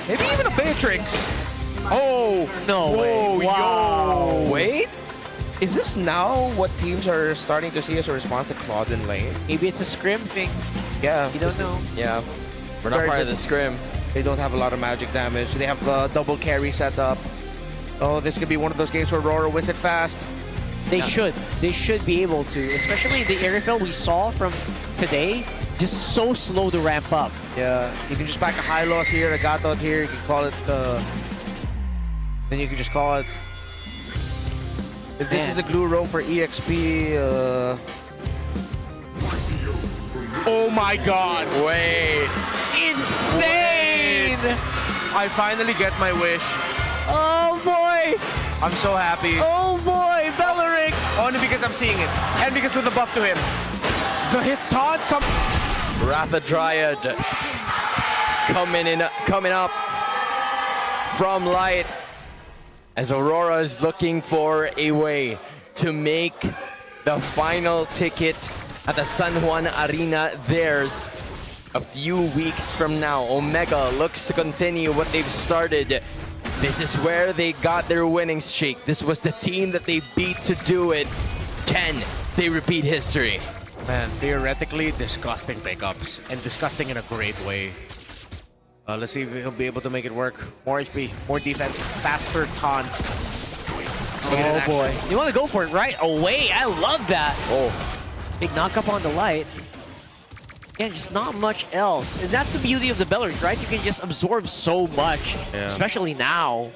Maybe even a Beatrix. Oh! No way. Wow. Yo! Wait? Is this now what teams are starting to see as a response to Claude in lane? Maybe it's a scrim thing. Yeah. You don't know. Yeah. We're not part of the scrim. They don't have a lot of magic damage. They have a double carry set up. Oh, this could be one of those games where Aurora wins it fast. They should. They should be able to. Especially the Airfield we saw from today. Just so slow to ramp up. Yeah, you can just pack a high loss here, a Gatot here. You can call it. Then you can just call it. If this is a glue roam for EXP. Oh my God! Wait. Insane! I finally get my wish. Oh boy! I'm so happy. Oh boy, Belleric! Only because I'm seeing it, and because with the buff to him. His taunt comes. Ratha Dryad coming up from light as Aurora is looking for a way to make the final ticket at the San Juan Arena theirs a few weeks from now. Omega looks to continue what they've started. This is where they got their winning streak. This was the team that they beat to do it. Can they repeat history? Man, theoretically, disgusting pickups. And disgusting in a great way. Let's see if he'll be able to make it work. More HP, more defense, faster taunt. Oh boy. You want to go for it right away. I love that. Oh. Big knock up on the light. Yeah, just not much else. And that's the beauty of the Bellers, right? You can just absorb so much, especially now.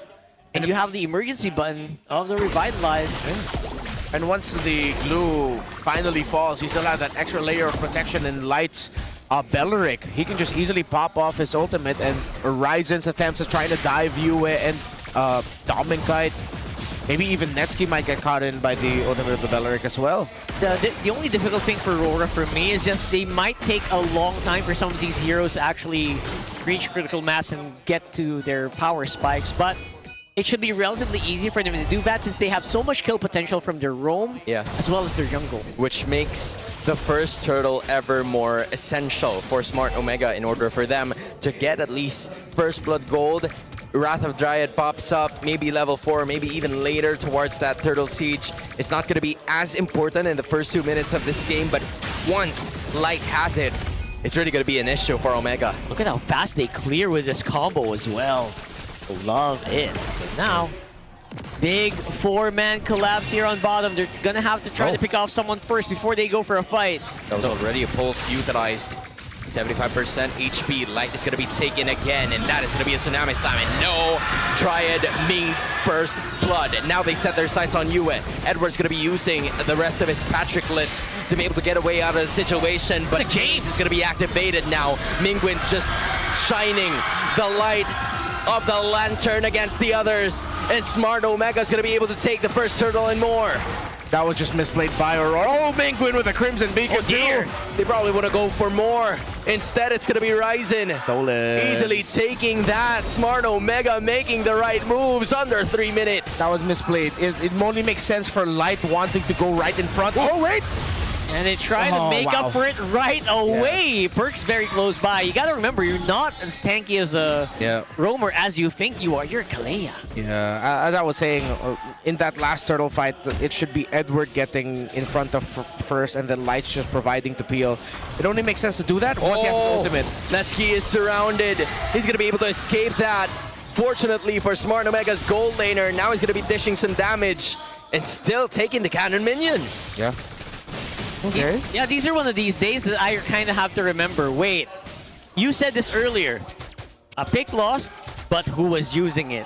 And you have the emergency button of the Revitalize. Yeah. And once the glue finally falls, you still have that extra layer of protection in Light's Belleric. He can just easily pop off his ultimate, and Ryzen's attempts at trying to dive Yue and Dominkite. Maybe even Netsky might get caught in by the ultimate of the Belleric as well. The only difficult thing for Aurora for me is just they might take a long time for some of these heroes to actually reach critical mass and get to their power spikes, but it should be relatively easy for them to do that since they have so much kill potential from their roam as well as their jungle. Which makes the first turtle ever more essential for Smart Omega in order for them to get at least first blood gold. Wrath of Dryad pops up, maybe level 4, maybe even later towards that Turtle Siege. It's not going to be as important in the first 2 minutes of this game, but once Light has it, it's really going to be an issue for Omega. Look at how fast they clear with this combo as well. Love it. So now, big 4-man collapse here on bottom. They're going to have to try to pick off someone first before they go for a fight. That was already a pulse utilized. 75% HP. Light is going to be taken again, and that is going to be a Tsunami Slam. And no, Dryad means first blood. And now they set their sights on Yue. Edward's going to be using the rest of his Patricklets to be able to get away out of the situation. But James is going to be activated now. Mingwin's just shining the light of the lantern against the others. And Smart Omega is going to be able to take the first turtle and more. That was just misplayed by Aurora. Oh, Mingwin with a Crimson Beacon too. They probably want to go for more. Instead, it's going to be Ryzen. Stolen. Easily taking that. Smart Omega making the right moves under 3 minutes. That was misplayed. It only makes sense for Light wanting to go right in front. Oh, wait! And they try to make up for it right away. Perk's very close by. You got to remember, you're not as tanky as a roamer as you think you are. You're Kalea. Yeah, as I was saying, in that last turtle fight, it should be Edward getting in front of first and then Light's just providing to Peel. It only makes sense to do that once he has his ultimate. Netsky is surrounded. He's going to be able to escape that. Fortunately for Smart Omega's gold laner, now he's going to be dishing some damage and still taking the cannon minion. Yeah. Okay. Yeah, these are one of these days that I kind of have to remember. Wait, you said this earlier. A pick lost, but who was using it?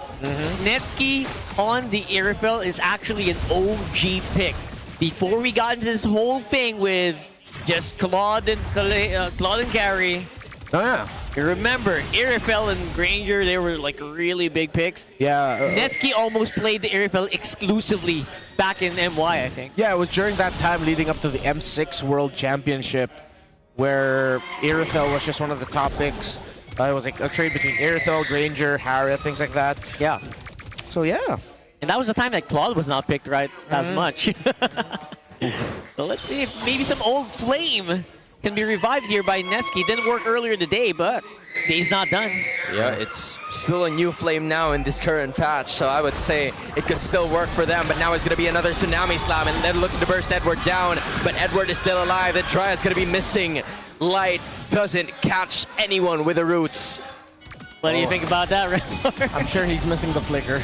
Netsky on the Airfield is actually an OG pick. Before we got into this whole thing with just Claude and Gary. Oh yeah. You remember, Irifel and Granger, they were like really big picks. Yeah. Netsky almost played the Irifel exclusively back in MY, I think. Yeah, it was during that time leading up to the M6 World Championship where Irifel was just one of the top picks. It was like a trade between Irifel, Granger, Harith, things like that. Yeah. So yeah. And that was the time that Claude was not picked right as much. So let's see if maybe some old flame can be revived here by Netsky. Didn't work earlier in the day, but day's not done. Yeah, it's still a new flame now in this current patch, so I would say it could still work for them, but now it's going to be another Tsunami Slam, and they're looking to burst Edward down, but Edward is still alive. The Triad's going to be missing. Light doesn't catch anyone with the roots. What do you think about that, Red? I'm sure he's missing the flicker.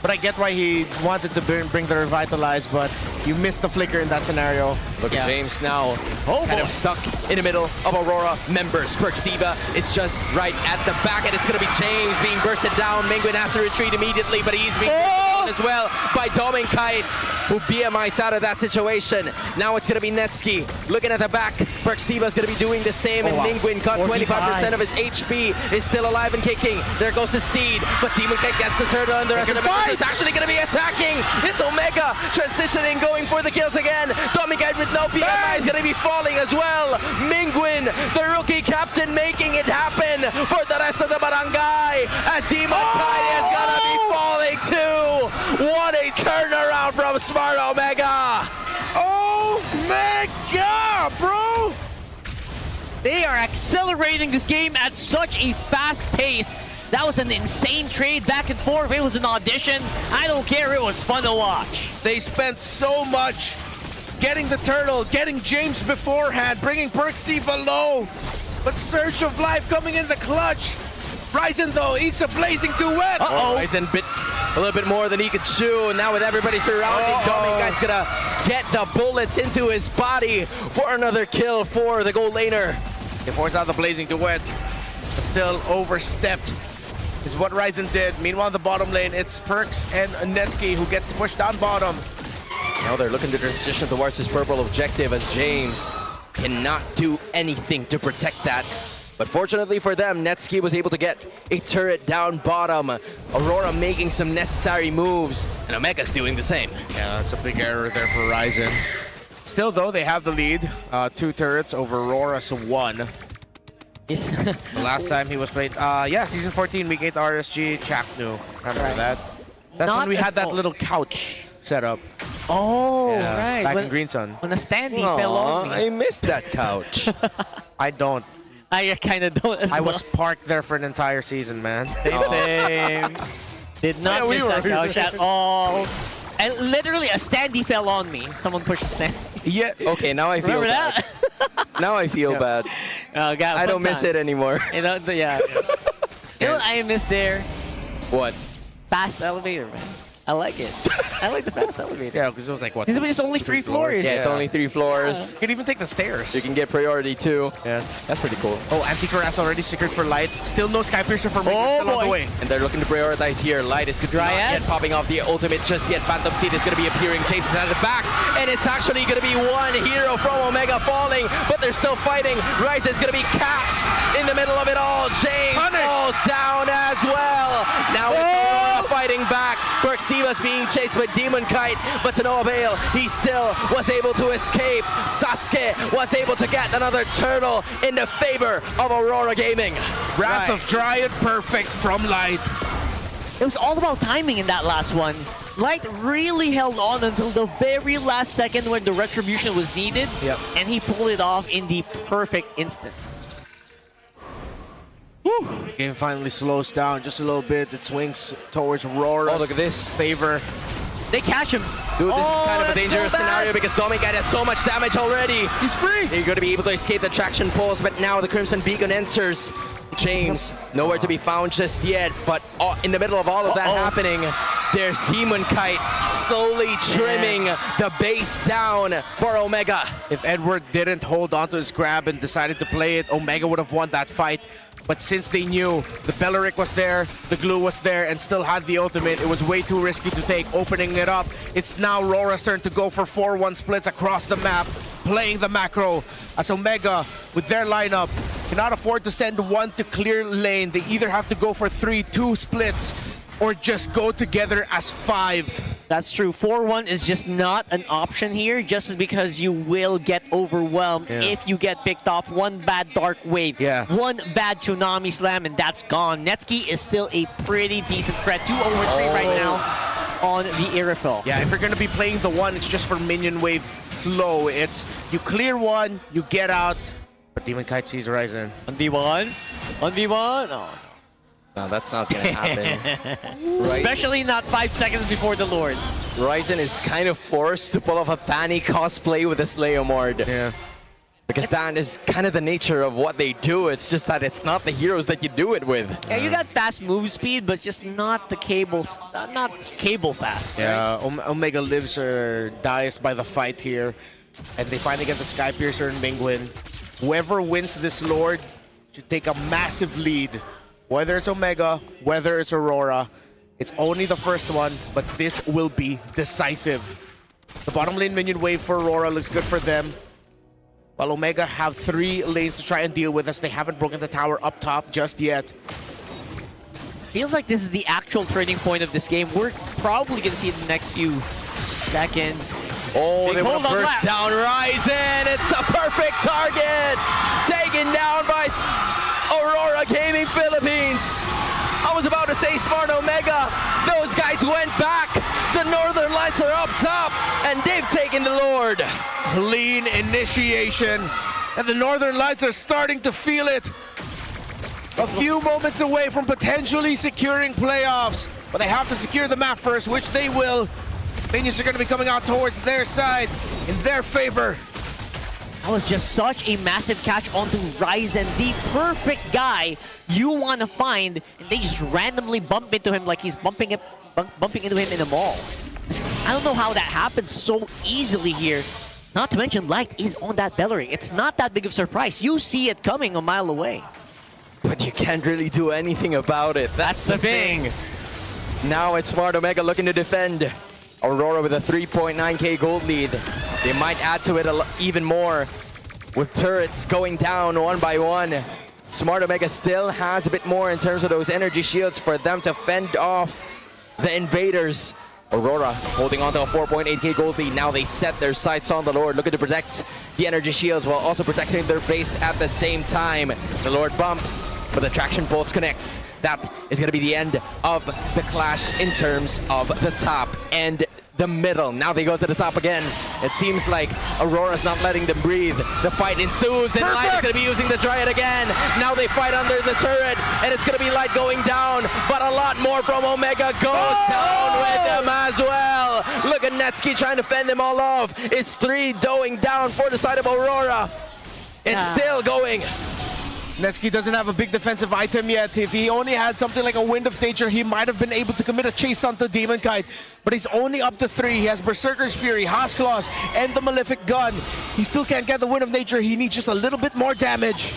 But I get why he wanted to bring the Revitalize, but you missed the flicker in that scenario. Look at James now, kind of stuck in the middle of Aurora members. Perxiva is just right at the back, and it's going to be James being bursted down. Mingwin has to retreat immediately, but he's being down as well by Dominkite, who BMI's out of that situation. Now it's going to be Netsky looking at the back. Perxiva's going to be doing the same, and Mingwin cut 25% of his HP, is still alive and kicking. There goes the Steed, but Dominkite gets the turtle, and the rest of the members is actually going to be attacking. It's Omega transitioning, going for the kills again. Dominkite with no BMI is going to be falling as well. Mingwin, the rookie captain, making it happen for the rest of the barangay, as Dominkite is going to be falling too. What a turnaround from Smart Omega. Omega, bro! They are accelerating this game at such a fast pace. That was an insane trade back and forth. It was an audition. I don't care. It was fun to watch. They spent so much getting the turtle, getting James beforehand, bringing Perxiva low. But Surge of Life coming in the clutch. Ryzen, though, eats a blazing duet. Ryzen bit a little bit more than he could chew. Now with everybody surrounding, Dominkite's gonna get the bullets into his body for another kill for the gold laner. He forced out the blazing duet, but still overstepped is what Ryzen did. Meanwhile, in the bottom lane, it's Perks and Netsky who gets to push down bottom. Now they're looking to transition towards this purple objective, as James cannot do anything to protect that. But fortunately for them, Netsky was able to get a turret down bottom. Aurora making some necessary moves, and Omega's doing the same. Yeah, that's a big error there for Ryzen. Still, though, they have the lead. 2 turrets over Aurora, so 1. The last time he was played, yeah, Season 14, Week 8 RSG, Chaknu. Remember that? That's Not when we had that as- little couch set up. Oh, Yeah, right. back when, in Green Sun. when a standee fell on me. I missed that couch. I don't. I kind of don't as I well. was parked there for an entire season, man. Same. Did not Yeah, we miss that were. couch at all. And literally, a standee fell on me. Someone pushed a stand. Yeah. Okay, now I feel Remember bad. that? Now I feel bad. I don't miss it anymore. You know, yeah. You know what I miss there? What? Fast elevator, man. I like it. I like the fast elevator. Yeah, because it was like, what? Because it was just only 3 floors. Yeah, it's only 3 floors. You can even take the stairs. You can get priority too. Yeah. That's pretty cool. Oh, Anti-Cuirass already secured for Light. Still no Sky Piercer for Mingwin, Oh, still on the boy. way. And they're looking to prioritize here. Light is not Dryad? yet popping off the ultimate just yet. Phantom Steed is going to be appearing. James is at the back. And it's actually going to be one hero from Omega falling. But they're still fighting. Rise is going to be catched in the middle of it all. James falls down as well. Now it's Aurora fighting back. Perxiva's being chased by Demon Kite. But to no avail. He still was able to escape. Sasuke was able to get another turtle in the favor of Aurora Gaming. Wrath of Dryad, perfect from Light. It was all about timing in that last one. Light really held on until the very last second when the retribution was needed. Yep. And he pulled it off in the perfect instant. Game finally slows down just a little bit. It swings towards Aurora's Oh, look at this. favor. They catch him. Dude, this is kind of a that's dangerous so bad. scenario because Dominkite has so much damage already. He's free. You're going to be able to escape the traction pulse, but now the Crimson Beacon enters. James, nowhere to be found just yet, but in the middle of all of that happening, there's Demon Kite slowly trimming the base down for Omega. If Edward didn't hold on to his grab and decided to play it, Omega would have won that fight. But since they knew the Belleric was there, the glue was there, and still had the ultimate, it was way too risky to take, opening it up. It's now Rora's turn to go for 4-1 splits across the map, playing the macro, as Omega, with their lineup, cannot afford to send one to clear lane. They either have to go for 3-2 splits, or just go together as 5. That's true. 4-1 is just not an option here, just because you will get overwhelmed if you get picked off. One bad Dark Wave, one bad Tsunami Slam, and that's gone. Netsky is still a pretty decent threat. 2 over 3 right now on the Irifel. Yeah, if you're going to be playing the one, it's just for minion wave flow. It's you clear one, you get out, But Demon Kite sees Ryzen. 1v1? 1v1? Oh. No, that's not gonna happen. Especially not 5 seconds before the Lord. Ryzen is kind of forced to pull off a Fanny cosplay with a Slayer Mord. Yeah. Because that is kind of the nature of what they do. It's just that it's not the heroes that you do it with. Yeah, you got fast move speed, but just not the not cable fast. Yeah, Omega lives or dies by the fight here. And they finally get the Sky Piercer and Mingwin. Whoever wins this Lord should take a massive lead. Whether it's Omega, whether it's Aurora. It's only the first one, but this will be decisive. The bottom lane minion wave for Aurora looks good for them. While Omega have 3 lanes to try and deal with as they haven't broken the tower up top just yet. Feels like this is the actual turning point of this game. We're probably going to see it in the next few seconds. Oh, they want to burst left. down Ryzen. It's a perfect target. Taken down by Aurora Gaming Philippines. I was about to say Smart Omega. Those guys went back. The Northern Lights are up top, and they've taken the Lord. Clean initiation, and the Northern Lights are starting to feel it. A few moments away from potentially securing playoffs, but they have to secure the map first, which they will. Minions are going to be coming out towards their side in their favor. That was just such a massive catch onto Ryzen, the perfect guy you want to find, and they just randomly bump into him like he's bumping into him in a mall. I don't know how that happens so easily here. Not to mention, Light is on that Bellery. It's not that big of a surprise. You see it coming a mile away. But you can't really do anything about it. That's the thing. Now it's Smart Omega looking to defend. Aurora with a 3.9k gold lead. They might add to it even more with turrets going down one by one. Smart Omega still has a bit more in terms of those energy shields for them to fend off the invaders. Aurora holding on to a 4.8k gold lead. Now they set their sights on the Lord, looking to protect the energy shields while also protecting their base at the same time. The Lord bumps, but the traction pulse connects. That is going to be the end of the clash in terms of the top and the middle. Now they go to the top again. It seems like Aurora's not letting them breathe. The fight ensues, and Light is going to be using the Dryad again. Now they fight under the turret, and it's going to be Light going down, but a lot more from Omega goes down with them as well. Look at Netsky trying to fend them all off. It's 3 going down for the side of Aurora. It's still going. Netsky doesn't have a big defensive item yet. If he only had something like a Wind of Nature, he might have been able to commit a chase onto Demon Kite. But he's only up to 3. He has Berserker's Fury, Haas Claws, and the Malefic Gun. He still can't get the Wind of Nature. He needs just a little bit more damage.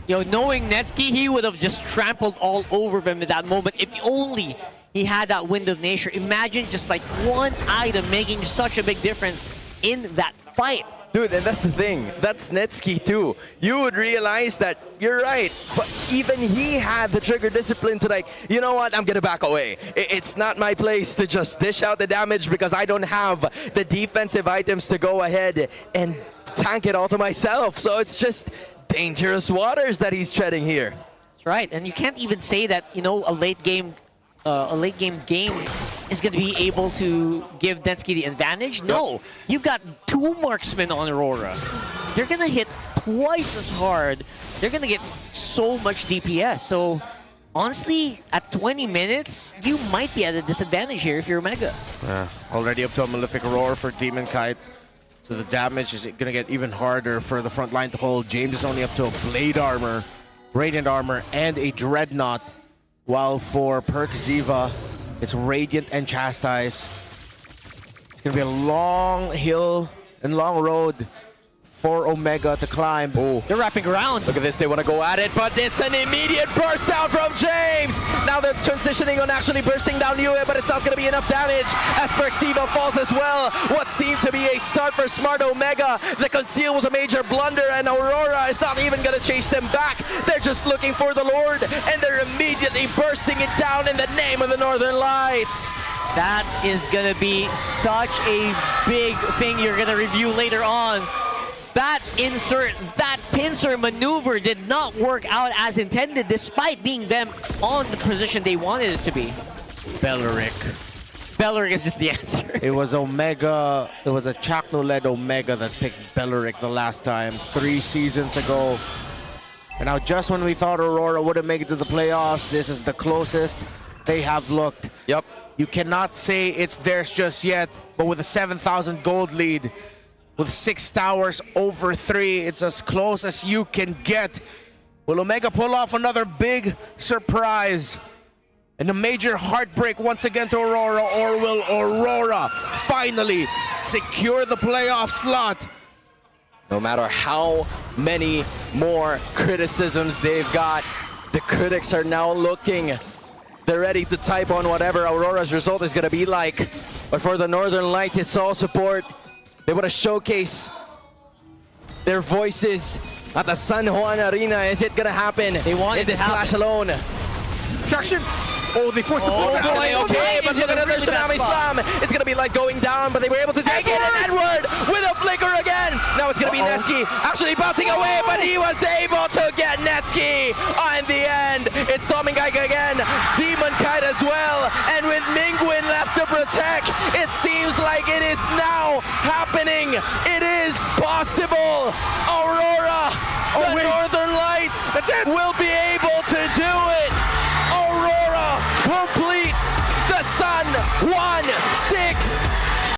Yo, knowing Netsky, he would have just trampled all over them in that moment. If only he had that Wind of Nature. Imagine just like one item making such a big difference in that fight. Dude, and that's the thing. That's Netsky too. You would realize that you're right, but even he had the trigger discipline to like, you know what, I'm gonna back away. It's not my place to just dish out the damage because I don't have the defensive items to go ahead and tank it all to myself. So it's just dangerous waters that he's treading here. That's right, and you can't even say that, you know, a late game game is going to be able to give Netsky the advantage. No, you've got 2 marksmen on Aurora. They're going to hit twice as hard. They're going to get so much DPS. So honestly, at 20 minutes, you might be at a disadvantage here if you're Omega. Already up to a Malefic Roar for Demon Kite. So the damage is going to get even harder for the front line to hold. James is only up to a Blade Armor, Radiant Armor, and a Dreadnought. While for Perk Ziva, it's Radiant and Chastise. It's going to be a long hill and long road for Omega to climb. Oh, they're wrapping around. Look at this, they want to go at it, but it's an immediate burst down from James. Now they're transitioning on actually bursting down Yue, but it's not going to be enough damage as Perxiva falls as well. What seemed to be a start for Smart Omega. The conceal was a major blunder, and Aurora is not even going to chase them back. They're just looking for the Lord, and they're immediately bursting it down in the name of the Northern Lights. That is going to be such a big thing you're going to review later on. That insert, that pincer maneuver did not work out as intended, despite being them on the position they wanted it to be. Beleric. Belleric is just the answer. It was Omega. It was a Chakno-led Omega that picked Belleric the last time, 3 seasons ago. And now just when we thought Aurora wouldn't make it to the playoffs, this is the closest they have looked. Yep. You cannot say it's theirs just yet, but with a 7,000 gold lead, with 6 towers over 3, it's as close as you can get. Will Omega pull off another big surprise and a major heartbreak once again to Aurora, or will Aurora finally secure the playoff slot? No matter how many more criticisms they've got, the critics are now looking. They're ready to type on whatever Aurora's result is going to be like. But for the Northern Lights, it's all support. They want to showcase their voices at the San Juan Arena. Is it going to happen They want in it to this happen. clash alone? Traction! Oh, they forced the Oh, focus. boy. Okay, but He's look in at a another really bad Tsunami spot. Slam. It's going to be like going down, but they were able to take it. And Edward with a flicker again. Now it's going to be Netsky actually bouncing away, but he was able to get Netsky. In the end, it's Tomingaika again. Demon Kite as well. And with Mingwin left to protect, it seems like it is now happening. It is possible. Aurora, the Northern Lights will be able to do it. Aurora completes the Sun 1-6